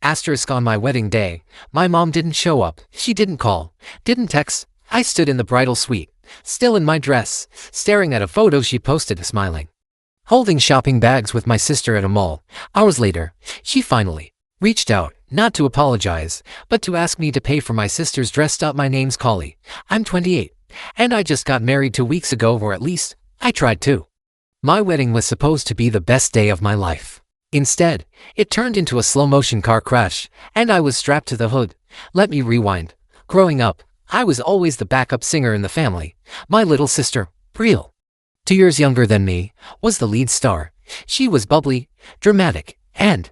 Asterisk on my wedding day, my mom didn't show up, she didn't call, didn't text. I stood in the bridal suite, still in my dress, staring at a photo she posted, smiling. Holding shopping bags with my sister at a mall. Hours later, she finally reached out, not to apologize, but to ask me to pay for my sister's dress. My name's Collie. I'm 28, and I just got married 2 weeks ago, or at least, I tried to. My wedding was supposed to be the best day of my life. Instead, it turned into a slow-motion car crash, and I was strapped to the hood. Let me rewind. Growing up, I was always the backup singer in the family. My little sister, Brielle, 2 years younger than me, was the lead star. She was bubbly, dramatic, and,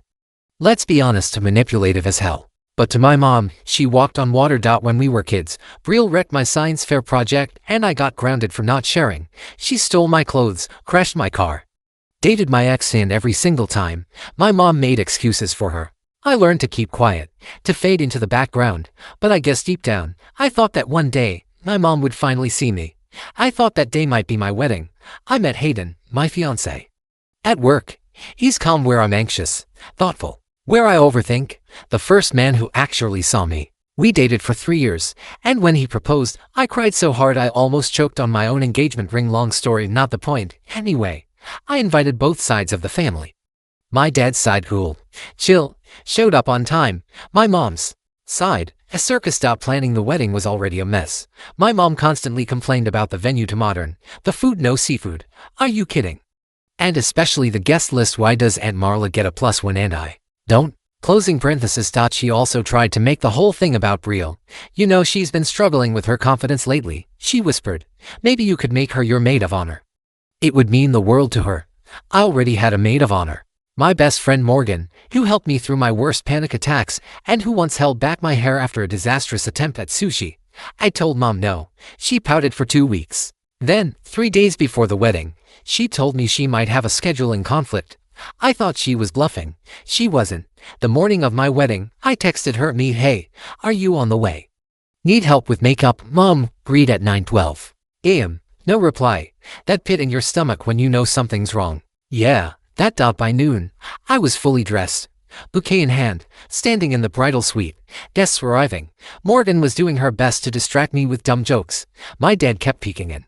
let's be honest, manipulative as hell. But to my mom, she walked on water. When we were kids, Brielle wrecked my science fair project and I got grounded for not sharing. She stole my clothes, crashed my car, dated my ex, and every single time, my mom made excuses for her. I learned to keep quiet, to fade into the background, but I guess deep down, I thought that one day, my mom would finally see me. I thought that day might be my wedding. I met Hayden, my fiancé. At work, he's calm where I'm anxious, thoughtful where I overthink, the first man who actually saw me. We dated for 3 years, and when he proposed, I cried so hard I almost choked on my own engagement ring. Long story, not the point. Anyway, I invited both sides of the family. My dad's side, cool, chill, showed up on time. My mom's side, a circus. Planning the wedding was already a mess. My mom constantly complained about the venue, too modern, the food no seafood. Are you kidding? And especially the guest list. Why does Aunt Marla get a +1 and I don't? Closing parenthesis. She also tried to make the whole thing about Brielle. You know, she's been struggling with her confidence lately, she whispered. Maybe you could make her your maid of honor. It would mean the world to her. I already had a maid of honor. My best friend Morgan, who helped me through my worst panic attacks and who once held back my hair after a disastrous attempt at sushi. I told mom no. She pouted for 2 weeks. Then, 3 days before the wedding, she told me she might have a scheduling conflict. I thought she was bluffing. She wasn't. The morning of my wedding, I texted her, hey, are you on the way? Need help with makeup? Mom, read at 9:12 a.m. No reply. That pit in your stomach when you know something's wrong. Yeah, that. By noon, I was fully dressed, bouquet in hand, standing in the bridal suite. Guests arriving. Morgan was doing her best to distract me with dumb jokes. My dad kept peeking in,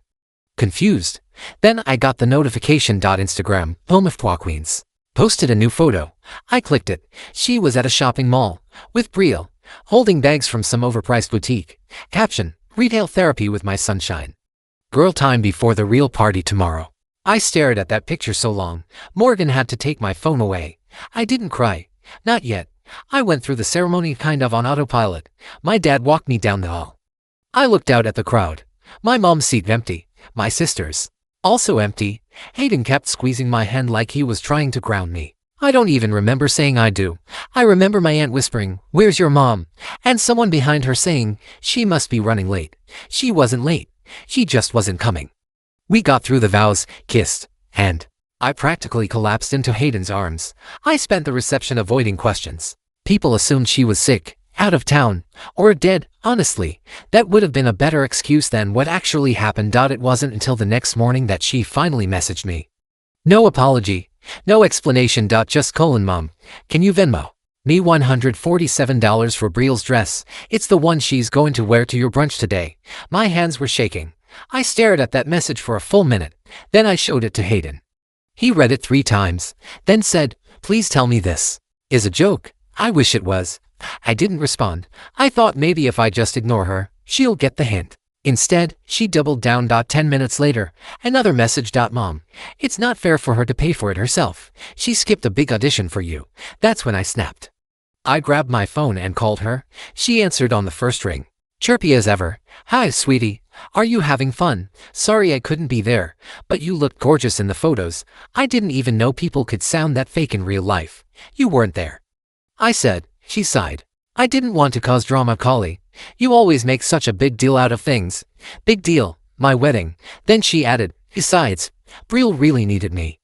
confused. Then I got the notification. Instagram, home of Pwa Queens, posted a new photo. I clicked it. She was at a shopping mall with Brielle, holding bags from some overpriced boutique. Caption, retail therapy with my sunshine. Girl time before the real party tomorrow. I stared at that picture so long, Morgan had to take my phone away. I didn't cry. Not yet. I went through the ceremony kind of on autopilot. My dad walked me down the hall. I looked out at the crowd. My mom's seat empty. My sister's also empty. Hayden kept squeezing my hand like he was trying to ground me. I don't even remember saying I do. I remember my aunt whispering, "Where's your mom?" And someone behind her saying, "She must be running late." She wasn't late. She just wasn't coming. We got through the vows, kissed, and I practically collapsed into Hayden's arms. I spent the reception avoiding questions. People assumed she was sick, out of town, or dead. Honestly, that would have been a better excuse than what actually happened. It wasn't until the next morning that she finally messaged me. No apology, no explanation. Just Mom, can you Venmo me $147 for Brielle's dress? It's the one she's going to wear to your brunch today. My hands were shaking. I stared at that message for a full minute. Then I showed it to Hayden. He read it 3 times, then said, "Please tell me this is a joke." I wish it was. I didn't respond. I thought maybe if I just ignore her, she'll get the hint. Instead, she doubled down. 10 minutes later, another message. Mom, it's not fair for her to pay for it herself. She skipped a big audition for you. That's when I snapped. I grabbed my phone and called her. She answered on the first ring. Chirpy as ever. "Hi, sweetie. Are you having fun? Sorry I couldn't be there, but you looked gorgeous in the photos. I didn't even know people could sound that fake in real life. You weren't there," I said. She sighed. "I didn't want to cause drama, Collie. You always make such a big deal out of things." "Big deal, my wedding." Then she added, "Besides, Brielle really needed me.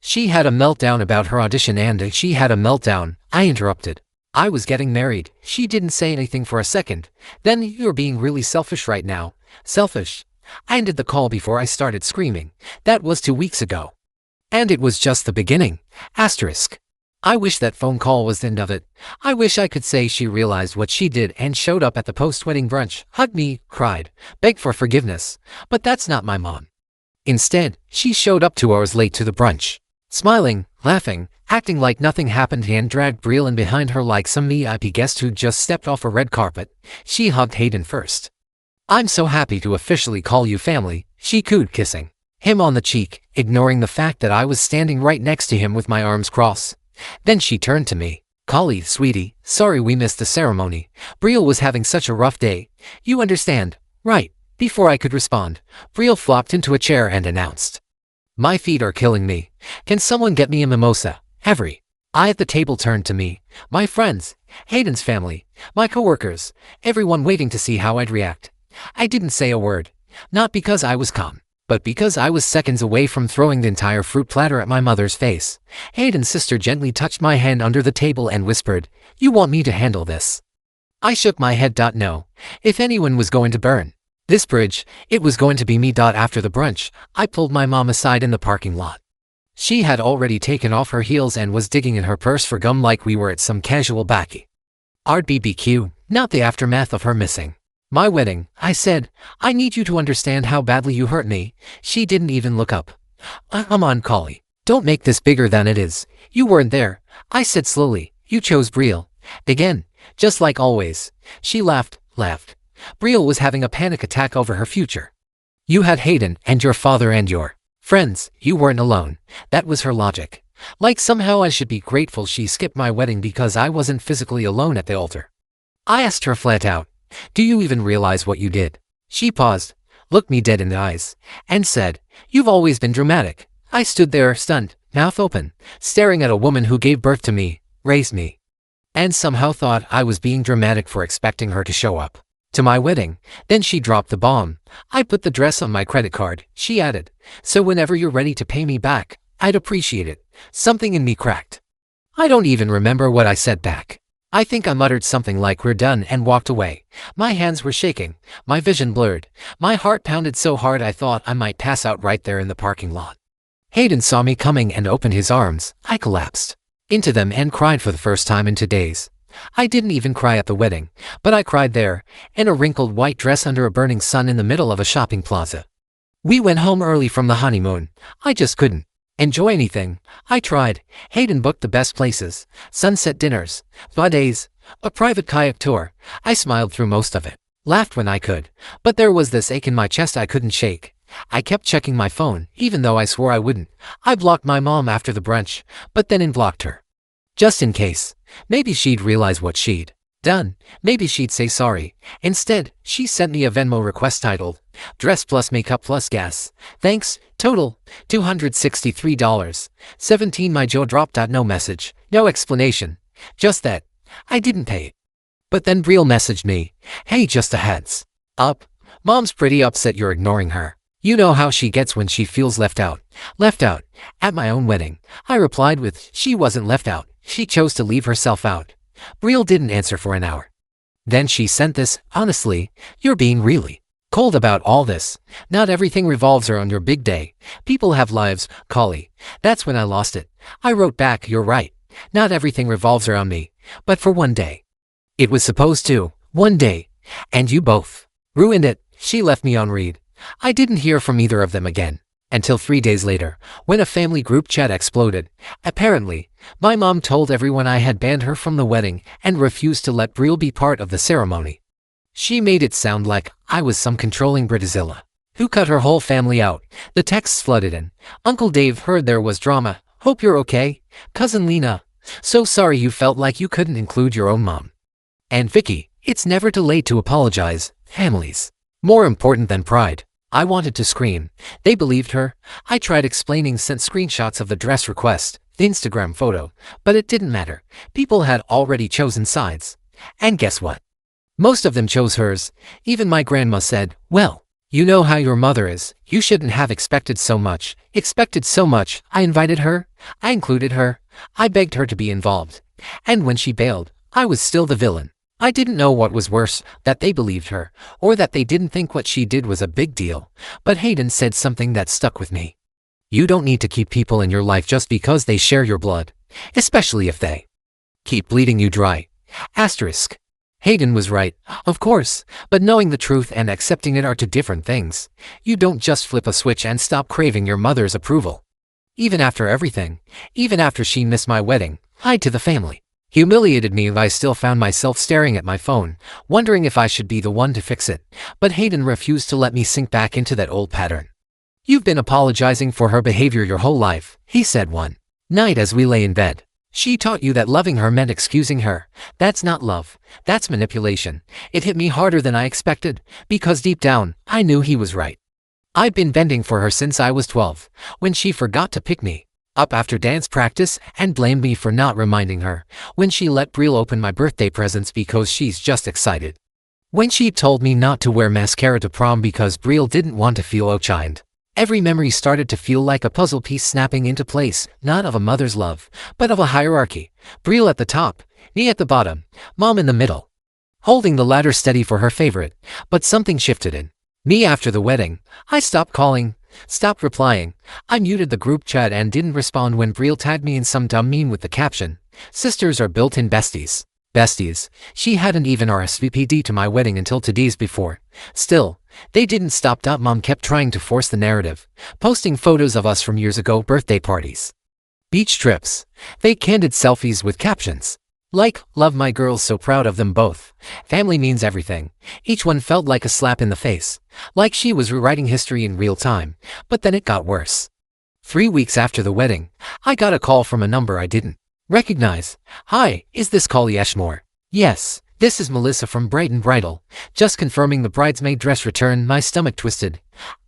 She had a meltdown about her audition and she had a meltdown." I interrupted. "I was getting married." She didn't say anything for a second. "Then you're being really selfish right now." "Selfish?" I ended the call before I started screaming. That was 2 weeks ago. And it was just the beginning. Asterisk. I wish that phone call was the end of it. I wish I could say she realized what she did and showed up at the post-wedding brunch, hugged me, cried, begged for forgiveness. But that's not my mom. Instead, she showed up 2 hours late to the brunch. Smiling, laughing, acting like nothing happened, and dragged Brielle in behind her like some VIP guest who just stepped off a red carpet. She hugged Hayden first. "I'm so happy to officially call you family," she cooed, kissing him on the cheek, ignoring the fact that I was standing right next to him with my arms crossed. Then she turned to me. "Collie, sweetie, sorry we missed the ceremony. Brielle was having such a rough day. You understand, right?" Before I could respond, Brielle flopped into a chair and announced, "My feet are killing me. Can someone get me a mimosa?" Every eye at the table turned to me. My friends, Hayden's family, my coworkers, everyone waiting to see how I'd react. I didn't say a word, not because I was calm, but because I was seconds away from throwing the entire fruit platter at my mother's face. Hayden's sister gently touched my hand under the table and whispered, "You want me to handle this?" I shook my head. No. If anyone was going to burn this bridge, it was going to be me. After the brunch, I pulled my mom aside in the parking lot. She had already taken off her heels and was digging in her purse for gum like we were at some casual backyard BBQ, not the aftermath of her missing my wedding. I said, "I need you to understand how badly you hurt me." She didn't even look up. Come on, Collie. Don't make this bigger than it is. You weren't there," I said slowly. "You chose Brielle. Again, just like always." She laughed. Brielle was having a panic attack over her future. "You had Hayden and your father and your friends. You weren't alone." That was her logic. Like somehow I should be grateful she skipped my wedding because I wasn't physically alone at the altar. I asked her flat out, "Do you even realize what you did?" She paused, looked me dead in the eyes, and said, "You've always been dramatic." I stood there, stunned, mouth open, staring at a woman who gave birth to me, raised me, and somehow thought I was being dramatic for expecting her to show up to my wedding. Then she dropped the bomb. "I put the dress on my credit card," she added, "so whenever you're ready to pay me back, I'd appreciate it." Something in me cracked. I don't even remember what I said back. I think I muttered something like "We're done," and walked away. My hands were shaking, my vision blurred. My heart pounded so hard I thought I might pass out right there in the parking lot. Hayden saw me coming and opened his arms. I collapsed into them and cried for the first time in 2 days. I didn't even cry at the wedding, but I cried there, in a wrinkled white dress under a burning sun in the middle of a shopping plaza. We went home early from the honeymoon. I just couldn't enjoy anything. I tried. Hayden booked the best places, sunset dinners, spa days, a private kayak tour. I smiled through most of it, laughed when I could, but there was this ache in my chest I couldn't shake. I kept checking my phone, even though I swore I wouldn't. I blocked my mom after the brunch, but then unblocked her, just in case. Maybe she'd realize what she'd done. Maybe she'd say sorry. Instead, she sent me a Venmo request titled, "Dress plus makeup plus gas. Thanks, total $263. 17." My jaw dropped. No message, no explanation, just that I didn't pay it. But then Brielle messaged me, "Hey, just a heads up. Mom's pretty upset you're ignoring her. You know how she gets when she feels left out." Left out? At my own wedding? I replied with, "She wasn't left out. She chose to leave herself out." Brielle didn't answer for an hour. Then she sent this, "Honestly, you're being really cold about all this. Not everything revolves around your big day. People have lives, Collie." That's when I lost it. I wrote back, "You're right. Not everything revolves around me. But for one day. It was supposed to. One day. And you both ruined it." She left me on read. I didn't hear from either of them again, until 3 days later, when a family group chat exploded. Apparently, my mom told everyone I had banned her from the wedding and refused to let Brielle be part of the ceremony. She made it sound like I was some controlling Britazilla who cut her whole family out. The texts flooded in. "Uncle Dave heard there was drama. Hope you're okay. Cousin Lena, so sorry you felt like you couldn't include your own mom. And Vicky, it's never too late to apologize. Families more important than pride." I wanted to scream. They believed her. I tried explaining, sent screenshots of the dress request, the Instagram photo, but it didn't matter. People had already chosen sides. And guess what? Most of them chose hers. Even my grandma said, "Well, you know how your mother is. You shouldn't have expected so much." Expected so much. I invited her. I included her. I begged her to be involved. And when she bailed, I was still the villain. I didn't know what was worse, that they believed her, or that they didn't think what she did was a big deal. But Hayden said something that stuck with me. "You don't need to keep people in your life just because they share your blood." especially if they keep bleeding you dry. Asterisk. Hayden was right, of course, but knowing the truth and accepting it are two different things. You don't just flip a switch and stop craving your mother's approval. Even after everything, even after she missed my wedding, lied to the family, humiliated me, I still found myself staring at my phone, wondering if I should be the one to fix it, but Hayden refused to let me sink back into that old pattern. "You've been apologizing for her behavior your whole life," he said one night as we lay in bed. "She taught you that loving her meant excusing her. That's not love. That's manipulation." It hit me harder than I expected, because deep down, I knew he was right. I'd been bending for her since I was 12, when she forgot to pick me up after dance practice and blamed me for not reminding her, when she let Brielle open my birthday presents because she's just excited, when she told me not to wear mascara to prom because Brielle didn't want to feel outshined. Every memory started to feel like a puzzle piece snapping into place, not of a mother's love, but of a hierarchy. Brielle at the top, me at the bottom, Mom in the middle, holding the ladder steady for her favorite. But something shifted in me after the wedding. I stopped calling, stopped replying. I muted the group chat and didn't respond when Brielle tagged me in some dumb meme with the caption, "Sisters are built-in besties." Besties. She hadn't even RSVP'd to my wedding until 2 days before. Still, they didn't stop. Mom kept trying to force the narrative, posting photos of us from years ago, birthday parties, beach trips, fake candid selfies with captions like, "Love my girls, so proud of them both. Family means everything." Each one felt like a slap in the face, like she was rewriting history in real time. But then it got worse. 3 weeks after the wedding, I got a call from a number I didn't recognize. "Hi, is this Collie Ashmore?" "Yes, this is Melissa from Brighton Bridal. Just confirming the bridesmaid dress return." My stomach twisted.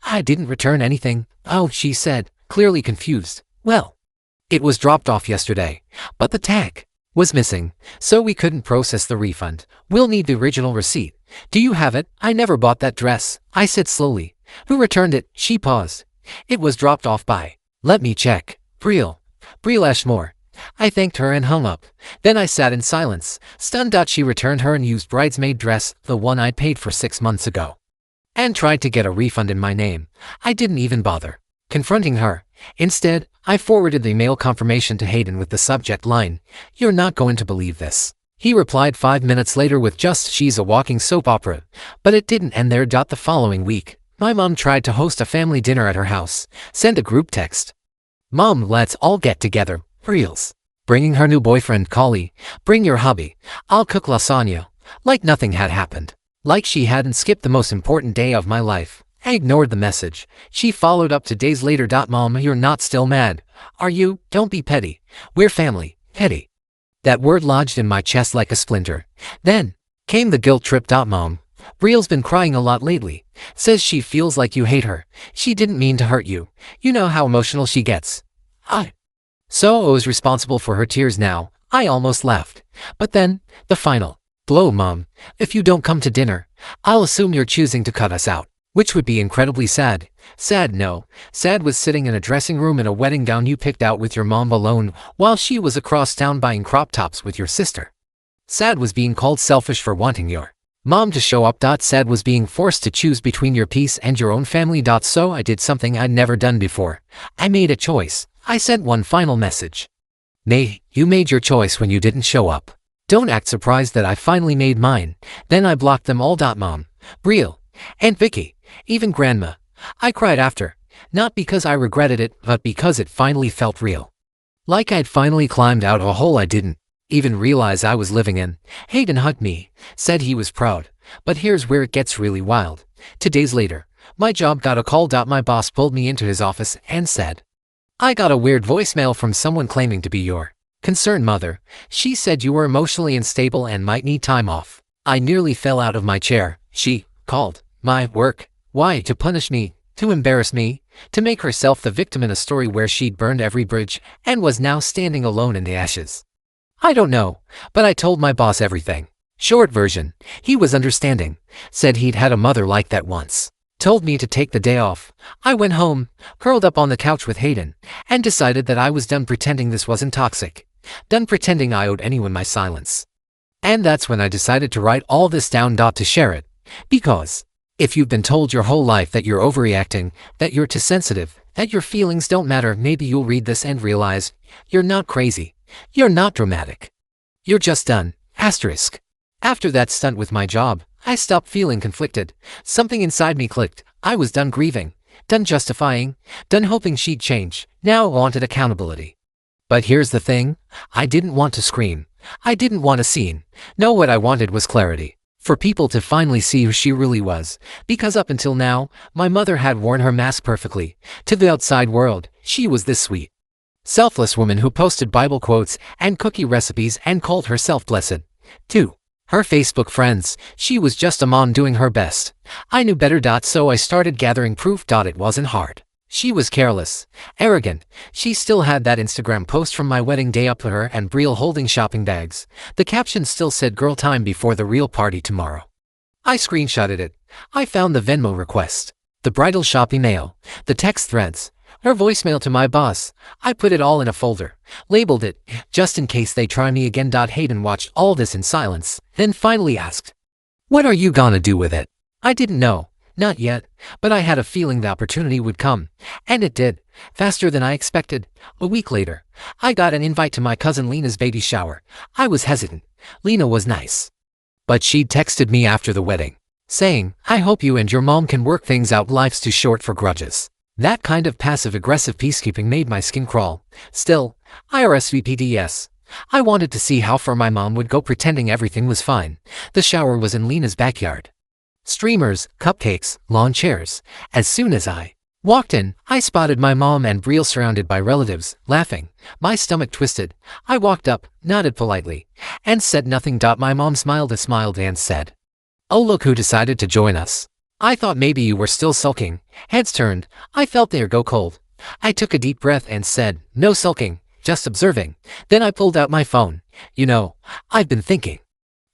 "I didn't return anything." "Oh," she said, clearly confused. "Well, it was dropped off yesterday, but the tag was missing, so we couldn't process the refund. We'll need the original receipt." "Do you have it?" "I never bought that dress," I said slowly. "Who returned it?" She paused. "It was dropped off by—" "Let me check." Brielle Ashmore." I thanked her and hung up. Then I sat in silence, stunned. She returned her unused bridesmaid dress, the one I'd paid for 6 months ago, and tried to get a refund in my name. I didn't even bother confronting her. Instead, I forwarded the email confirmation to Hayden with the subject line, "You're not going to believe this." He replied 5 minutes later with just, "She's a walking soap opera." But it didn't end there. The following week, my mom tried to host a family dinner at her house, sent a group text, "Mom, let's all get together. Brielle's bringing her new boyfriend Collie. Bring your hubby. I'll cook lasagna." Like nothing had happened. Like she hadn't skipped the most important day of my life. I ignored the message. She followed up 2 days later. "Mom, you're not still mad, are you? Don't be petty. We're family." Petty. That word lodged in my chest like a splinter. Then came the guilt trip. "Mom, Brielle's been crying a lot lately. Says she feels like you hate her. She didn't mean to hurt you. You know how emotional she gets." So I was responsible for her tears now. I almost laughed. But then, the final blow. "Mom, if you don't come to dinner, I'll assume you're choosing to cut us out." Which would be incredibly sad. Sad, no. Sad was sitting in a dressing room in a wedding gown you picked out with your mom alone, while she was across town buying crop tops with your sister. Sad was being called selfish for wanting your mom to show up. Sad was being forced to choose between your peace and your own family. So I did something I'd never done before. I made a choice. I sent one final message. "May, you made your choice when you didn't show up. Don't act surprised that I finally made mine." Then I blocked them all. Mom, Brielle, Aunt Vicky, even Grandma. I cried after, not because I regretted it, but because it finally felt real. Like I'd finally climbed out of a hole I didn't even realize I was living in. Hayden hugged me, said he was proud. But here's where it gets really wild. 2 days later, my job got a call. My boss pulled me into his office and said, "I got a weird voicemail from someone claiming to be your concerned mother. She said you were emotionally unstable and might need time off." I nearly fell out of my chair. She called my work. Why? To punish me, to embarrass me, to make herself the victim in a story where she'd burned every bridge and was now standing alone in the ashes. I don't know, but I told my boss everything. Short version, he was understanding, said he'd had a mother like that once. Told me to take the day off. I went home, curled up on the couch with Hayden, and decided that I was done pretending this wasn't toxic. Done pretending I owed anyone my silence. And that's when I decided to write all this down. To share it. Because if you've been told your whole life that you're overreacting, that you're too sensitive, that your feelings don't matter, maybe you'll read this and realize you're not crazy. You're not dramatic. You're just done. Asterisk. After that stunt with my job, I stopped feeling conflicted. Something inside me clicked. I was done grieving, done justifying, done hoping she'd change. Now I wanted accountability. But here's the thing. I didn't want to scream. I didn't want a scene. No, what I wanted was clarity. For people to finally see who she really was. Because up until now, my mother had worn her mask perfectly. To the outside world, she was this sweet, selfless woman who posted Bible quotes and cookie recipes and called herself blessed. To her Facebook friends, she was just a mom doing her best. I knew better. So I started gathering proof. It wasn't hard. She was careless, arrogant. She still had that Instagram post from my wedding day up to her and Brielle holding shopping bags. The caption still said girl time before the real party tomorrow. I screenshotted it. I found the Venmo request, the bridal shopping mail, the text threads, her voicemail to my boss. I put it all in a folder, labeled it, just in case they try me again. Hayden watched all this in silence, then finally asked, "What are you gonna do with it?" I didn't know. Not yet, but I had a feeling the opportunity would come. And it did, faster than I expected. A week later, I got an invite to my cousin Lena's baby shower. I was hesitant. Lena was nice, but she'd texted me after the wedding, saying, "I hope you and your mom can work things out. Life's too short for grudges." That kind of passive-aggressive peacekeeping made my skin crawl. Still, I RSVP'd yes. I wanted to see how far my mom would go pretending everything was fine. The shower was in Lena's backyard. Streamers, cupcakes, lawn chairs. As soon as I walked in, I spotted my mom and Brielle surrounded by relatives, laughing. My stomach twisted. I walked up, nodded politely, and said nothing. My mom smiled and said, "Oh, look who decided to join us. I thought maybe you were still sulking." Heads turned. I felt their go cold. I took a deep breath and said, "No sulking, just observing." Then I pulled out my phone. "You know, I've been thinking.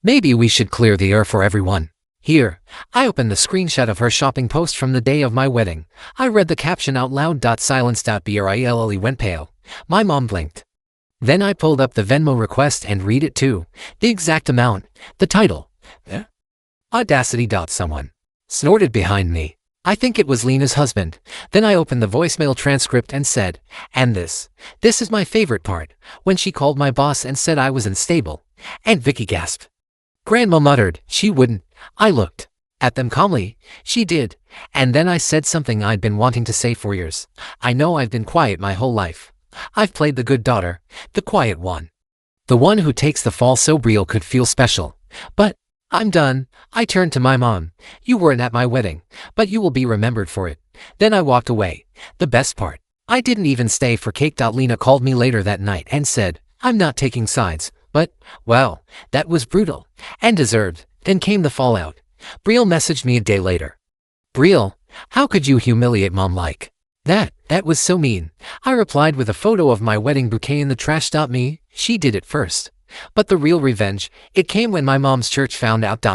Maybe we should clear the air for everyone." Here, I opened the screenshot of her shopping post from the day of my wedding. I read the caption out loud. Silence. Brielle went pale. My mom blinked. Then I pulled up the Venmo request and read it too. The exact amount. The title. Audacity. Someone snorted behind me. I think it was Lena's husband. Then I opened the voicemail transcript and said, "And this is my favorite part, when she called my boss and said I was unstable." And Vicky gasped. Grandma muttered, "She wouldn't." I looked at them calmly. She did. And then I said something I'd been wanting to say for years. "I know I've been quiet my whole life. I've played the good daughter, the quiet one, the one who takes the fall so Brielle could feel special. But I'm done." I turned to my mom. "You weren't at my wedding, but you will be remembered for it." Then I walked away. The best part, I didn't even stay for cake. Lena called me later that night and said, "I'm not taking sides, but, well, that was brutal and deserved." Then came the fallout. Brielle messaged me a day later. "Brielle, how could you humiliate mom like that? That was so mean." I replied with a photo of my wedding bouquet in the trash. Me, she did it first. But the real revenge, it came when my mom's church found out.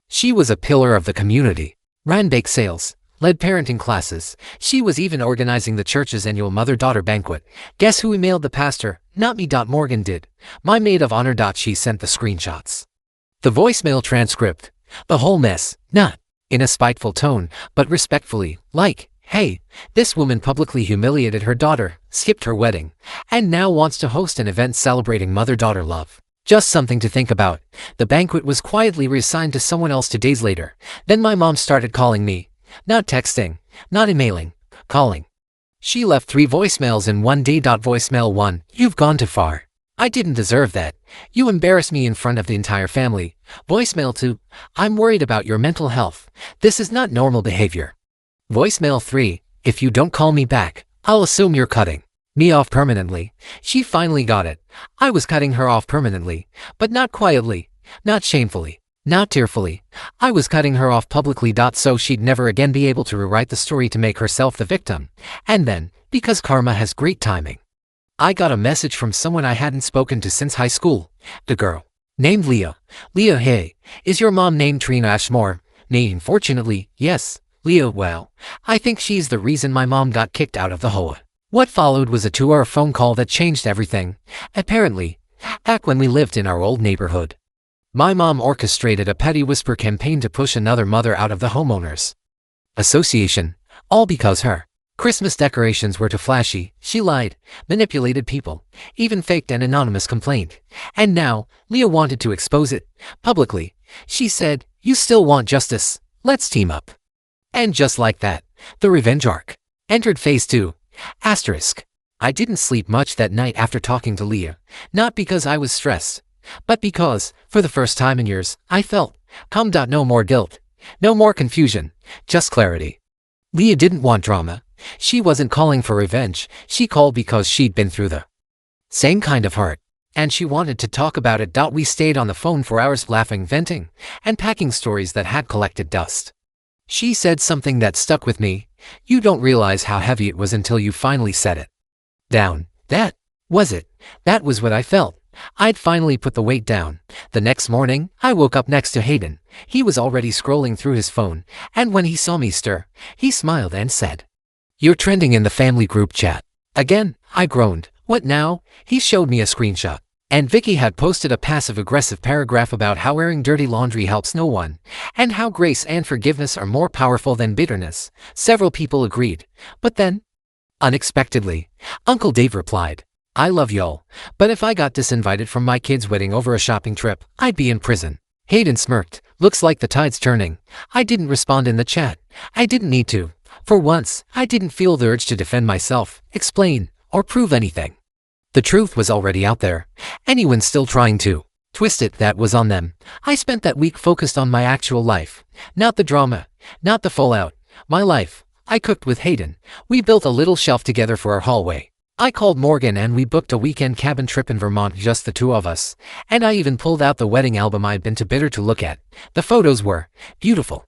She was a pillar of the community, ran bake sales, led parenting classes. She was even organizing the church's annual mother-daughter banquet. Guess who emailed the pastor? Not me. Morgan did. My maid of honor. She sent the screenshots, the voicemail transcript, the whole mess, not in a spiteful tone, but respectfully, like, "Hey, this woman publicly humiliated her daughter, skipped her wedding, and now wants to host an event celebrating mother-daughter love." Just something to think about. The banquet was quietly reassigned to someone else 2 days later. Then my mom started calling me. Not texting, not emailing, calling. She left 3 voicemails in one day. Voicemail 1, "You've gone too far. I didn't deserve that. You embarrassed me in front of the entire family." Voicemail 2, "I'm worried about your mental health. This is not normal behavior." Voicemail 3, "If you don't call me back, I'll assume you're cutting me off permanently." She finally got it. I was cutting her off permanently, but not quietly, not shamefully, not tearfully. I was cutting her off publicly. So she'd never again be able to rewrite the story to make herself the victim. And then, because karma has great timing, I got a message from someone I hadn't spoken to since high school. The girl, named Leah. "Leah, hey, is your mom named Trina Ashmore?" "Nay, unfortunately, yes." "Leah, well, I think she's the reason my mom got kicked out of the HOA." What followed was a 2-hour phone call that changed everything. Apparently, back when we lived in our old neighborhood, my mom orchestrated a petty whisper campaign to push another mother out of the homeowners association, all because her Christmas decorations were too flashy. She lied, manipulated people, even faked an anonymous complaint. And now, Leah wanted to expose it publicly. She said, "You still want justice? Let's team up." And just like that, the revenge arc entered phase 2. Asterisk. I didn't sleep much that night after talking to Leah, not because I was stressed, but because, for the first time in years, I felt calm. No more guilt, no more confusion, just clarity. Leah didn't want drama. She wasn't calling for revenge. She called because she'd been through the same kind of hurt, and she wanted to talk about it. We stayed on the phone for hours, laughing, venting, and packing stories that had collected dust. She said something that stuck with me. "You don't realize how heavy it was until you finally set it down." That was it. That was what I felt. I'd finally put the weight down. The next morning, I woke up next to Hayden. He was already scrolling through his phone, and when he saw me stir, he smiled and said, "You're trending in the family group chat." Again, I groaned. "What now?" He showed me a screenshot, and Vicky had posted a passive-aggressive paragraph about how airing dirty laundry helps no one, and how grace and forgiveness are more powerful than bitterness. Several people agreed, but then, unexpectedly, Uncle Dave replied, "I love y'all, but if I got disinvited from my kid's wedding over a shopping trip, I'd be in prison." Hayden smirked. "Looks like the tide's turning." I didn't respond in the chat. I didn't need to. For once, I didn't feel the urge to defend myself, explain, or prove anything. The truth was already out there. Anyone still trying to twist it, that was on them. I spent that week focused on my actual life. Not the drama, not the fallout. My life. I cooked with Hayden. We built a little shelf together for our hallway. I called Morgan and we booked a weekend cabin trip in Vermont, just the two of us. And I even pulled out the wedding album I'd been too bitter to look at. The photos were beautiful.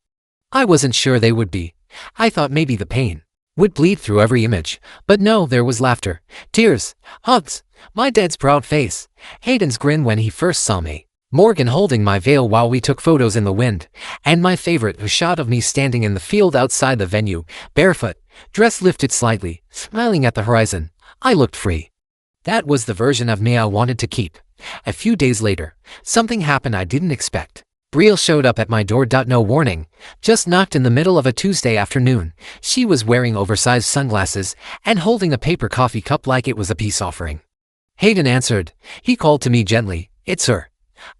I wasn't sure they would be. I thought maybe the pain would bleed through every image. But no, there was laughter, tears, hugs, my dad's proud face, Hayden's grin when he first saw me, Morgan holding my veil while we took photos in the wind, and my favorite, a shot of me standing in the field outside the venue, barefoot, dress lifted slightly, smiling at the horizon. I looked free. That was the version of me I wanted to keep. A few days later, something happened I didn't expect. Brielle showed up at my door. No warning, just knocked in the middle of a Tuesday afternoon. She was wearing oversized sunglasses and holding a paper coffee cup like it was a peace offering. Hayden answered. He called to me gently, "It's her."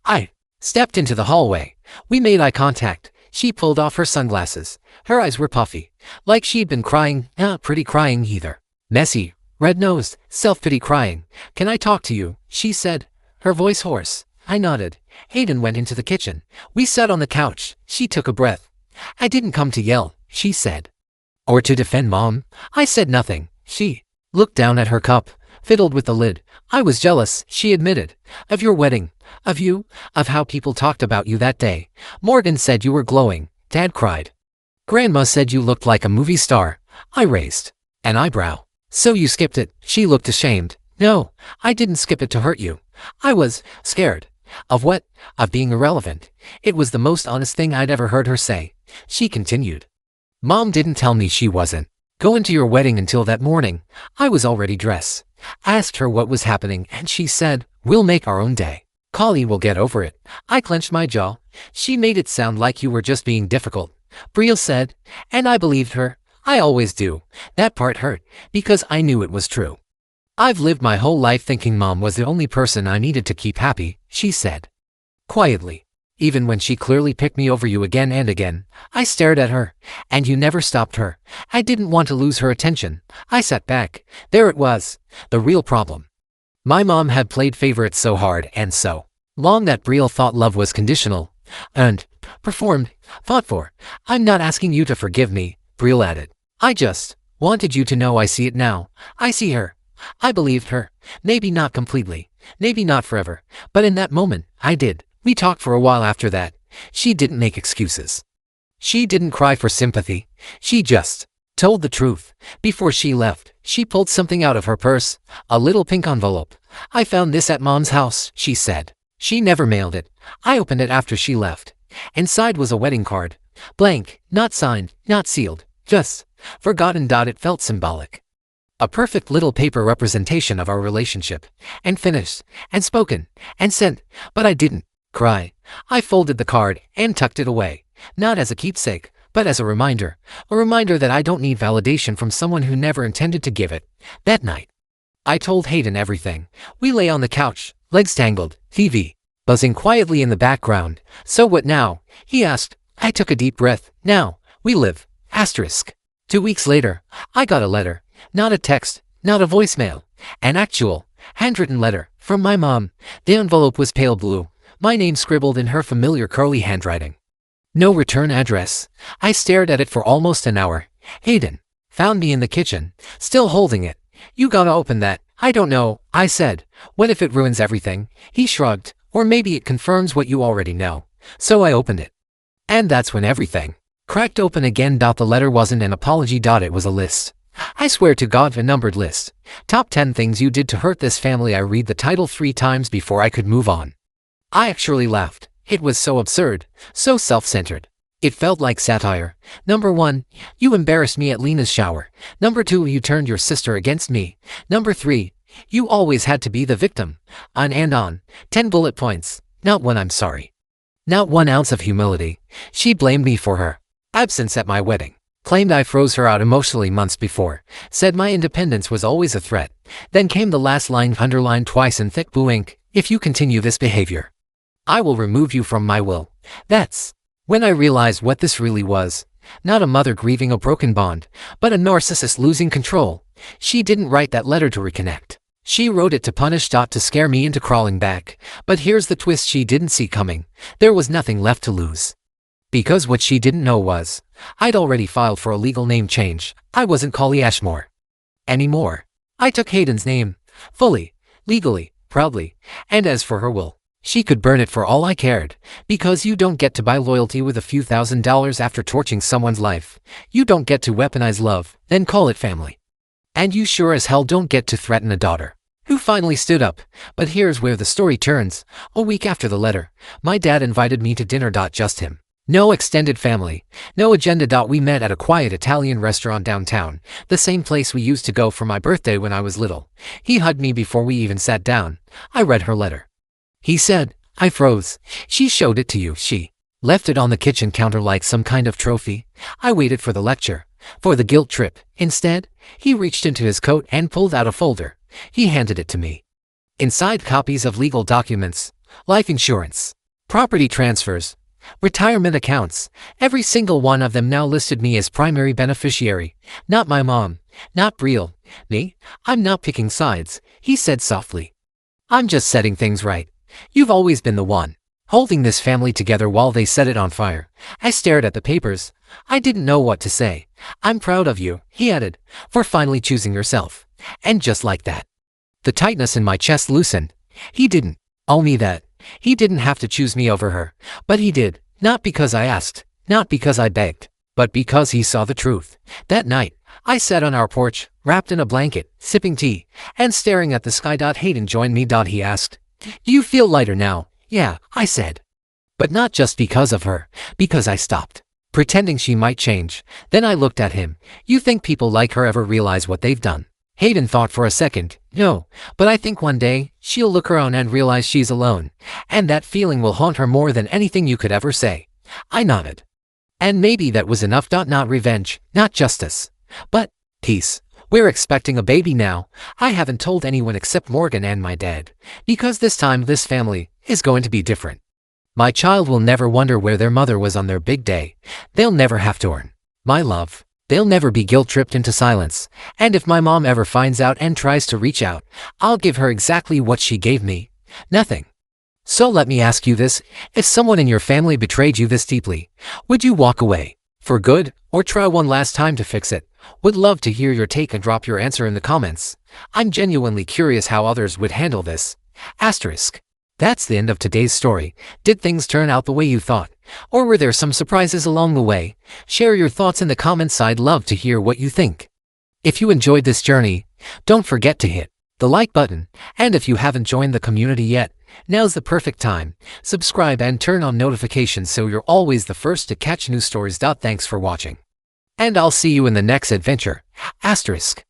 I stepped into the hallway. We made eye contact. She pulled off her sunglasses. Her eyes were puffy, like she'd been crying. Not pretty crying either. Messy, red-nosed, self-pity crying. "Can I talk to you?" she said, her voice hoarse. I nodded. Hayden went into the kitchen. We sat on the couch. She took a breath. "I didn't come to yell," she said. "Or to defend Mom." I said nothing. She looked down at her cup, fiddled with the lid. "I was jealous," she admitted. "Of your wedding. Of you. Of how people talked about you that day. Morgan said you were glowing." Dad cried. "Grandma said you looked like a movie star." I raised an eyebrow. "So you skipped it." She looked ashamed. "No, I didn't skip it to hurt you. I was scared." Of what? Of being irrelevant. It was the most honest thing I'd ever heard her say. She continued. "Mom didn't tell me she wasn't going to your wedding until that morning. I was already dressed. I asked her what was happening and she said, 'We'll make our own day. Colleen will get over it.'" I clenched my jaw. "She made it sound like you were just being difficult," Brielle said, and I believed her. I always do. That part hurt, because I knew it was true. "I've lived my whole life thinking Mom was the only person I needed to keep happy," she said. Quietly. "Even when she clearly picked me over you again and again." I stared at her. "And you never stopped her." I didn't want to lose her attention. I sat back. There it was. The real problem. My mom had played favorites so hard and so long that Brielle thought love was conditional. And performed, fought for. "I'm not asking you to forgive me," Brielle added. "I just wanted you to know I see it now. I see her." I believed her. Maybe not completely. Maybe not forever. But in that moment, I did. We talked for a while after that. She didn't make excuses. She didn't cry for sympathy. She just told the truth. Before she left, she pulled something out of her purse. A little pink envelope. "I found this at Mom's house," she said. She never mailed it. I opened it after she left. Inside was a wedding card. Blank, not signed, not sealed. Just forgotten. It felt symbolic. A perfect little paper representation of our relationship. And finished, and spoken, and sent. But I didn't cry. I folded the card and tucked it away. Not as a keepsake, but as a reminder that I don't need validation from someone who never intended to give it. That night, I told Hayden everything. We lay on the couch, legs tangled, TV buzzing quietly in the background. "So what now?" he asked. I took a deep breath. "Now, we live. Asterisk. 2 weeks later, I got a letter. Not a text, not a voicemail. An actual, handwritten letter from my mom. The envelope was pale blue, my name scribbled in her familiar curly handwriting. No return address. I stared at it for almost an hour. Hayden found me in the kitchen, still holding it. "You gotta open that." "I don't know," I said. "What if it ruins everything?" He shrugged. "Or maybe it confirms what you already know." So I opened it. And that's when everything cracked open again. The letter wasn't an apology. It was a list. I swear to God, a numbered list. Top 10 things you did to hurt this family. I read the title 3 times before I could move on. I actually laughed. It was so absurd, so self-centered. It felt like satire. Number 1, you embarrassed me at Lena's shower. Number 2, you turned your sister against me. Number 3, you always had to be the victim. On and on. 10 bullet points. Not one I'm sorry. Not 1 ounce of humility. She blamed me for her absence at my wedding. Claimed I froze her out emotionally months before. Said my independence was always a threat. Then came the last line underlined twice in thick blue ink. "If you continue this behavior, I will remove you from my will." That's when I realized what this really was. Not a mother grieving a broken bond, but a narcissist losing control. She didn't write that letter to reconnect. She wrote it to punish. To scare me into crawling back. But here's the twist she didn't see coming. There was nothing left to lose. Because what she didn't know was, I'd already filed for a legal name change. I wasn't Collie Ashmore anymore. I took Hayden's name, fully, legally, proudly, and as for her will, she could burn it for all I cared. Because you don't get to buy loyalty with a few $1,000s after torching someone's life. You don't get to weaponize love, then call it family. And you sure as hell don't get to threaten a daughter who finally stood up. But here's where the story turns. A week after the letter, my dad invited me to dinner. Just him. No extended family, no agenda. We met at a quiet Italian restaurant downtown, the same place we used to go for my birthday when I was little. He hugged me before we even sat down. I read her letter. He said, I froze. "She showed it to you." She left it on the kitchen counter like some kind of trophy. I waited for the lecture, for the guilt trip. Instead, he reached into his coat and pulled out a folder. He handed it to me. Inside, copies of legal documents, life insurance, property transfers, retirement accounts. Every single one of them now listed me as primary beneficiary. Not my mom, not real me. "I'm not picking sides," he said softly. "I'm just setting things right. You've always been the one holding this family together while they set it on fire." I stared at the papers. I didn't know what to say. "I'm proud of you," he added, "for finally choosing yourself." And just like that, the tightness in my chest loosened. He didn't owe me that. He didn't have to choose me over her. But he did. Not because I asked, not because I begged, but because he saw the truth. That night, I sat on our porch, wrapped in a blanket, sipping tea, and staring at the sky. Hayden joined me. He asked, "Do you feel lighter now?" "Yeah," I said. But not just because of her, because I stopped pretending she might change. Then I looked at him. "You think people like her ever realize what they've done?" Hayden thought for a second. "No, but I think one day, she'll look around and realize she's alone. And that feeling will haunt her more than anything you could ever say." I nodded. And maybe that was enough. Not revenge, not justice, but peace. We're expecting a baby now. I haven't told anyone except Morgan and my dad. Because this time, this family is going to be different. My child will never wonder where their mother was on their big day. They'll never have to earn my love. They'll never be guilt-tripped into silence. And if my mom ever finds out and tries to reach out, I'll give her exactly what she gave me. Nothing. So let me ask you this. If someone in your family betrayed you this deeply, would you walk away for good or try one last time to fix it? Would love to hear your take and drop your answer in the comments. I'm genuinely curious how others would handle this. Asterisk. That's the end of today's story. Did things turn out the way you thought? Or were there some surprises along the way? Share your thoughts in the comments. I'd love to hear what you think. If you enjoyed this journey, don't forget to hit the like button. And if you haven't joined the community yet, now's the perfect time. Subscribe and turn on notifications so you're always the first to catch new stories. Thanks for watching. And I'll see you in the next adventure. Asterisk.